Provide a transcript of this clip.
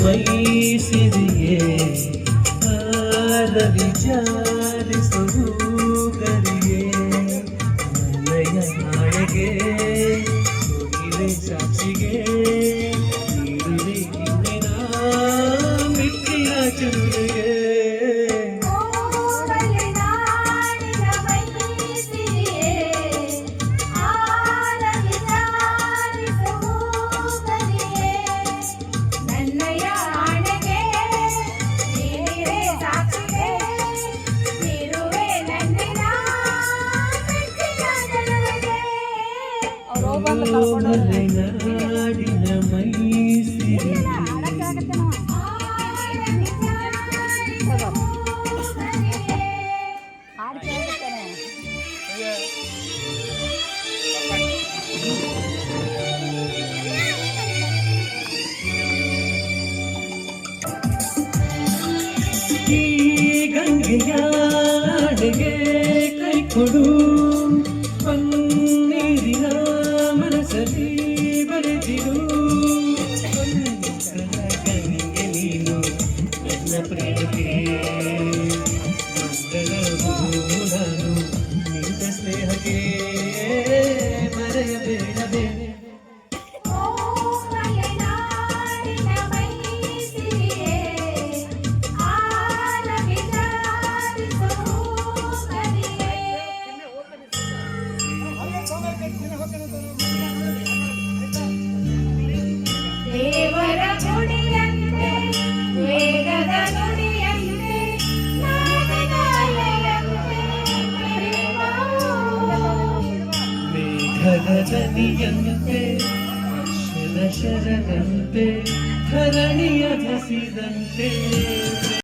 ಮೈಸಿರಿಯೇ ಆರವಿ ಜಾಲಿಸುವು ಗರಿಯೇ ನನ್ನಯ ನಾಳೆಗೆ ಮುಗಿಲೆ ಸಾಕ್ಷಿಗೆ ನೀಡುವೆ ಇನ್ನಿನ ಮಿಟ್ಟಿನ ಚುರುಳಿಗೆ ನಾಡಿನ ಮೈಸಿರಿ ಈ ಗಂಗೆಯ ಅಡೆಗೆ ಕೈ ಕೊಡು ಪನ್ನೀರಿನ ಮನಸಲಿ ಬರೆದಿರು ಗಂಗೆ ನೀನು ನನ್ನ ಪ್ರೇಮಕ್ಕೆ ಮಂಗಳವು ನಾನು ನಿಂತ ಸ್ನೇಹಕ್ಕೆ ಮರೆಯಬೇಡವೇ ದೇವರ ನುಡಿಯಂತೆ ವೇದದ ನುಡಿಯಂತೆ ನಾಡಿನ ಅಲೆಯಂತೆ ಮೇಘದ ದನಿಯಂತೆ ಹರ್ಷದ ಶರದಂತೆ ಧರಣಿಯ ಹಸಿದಂತೆ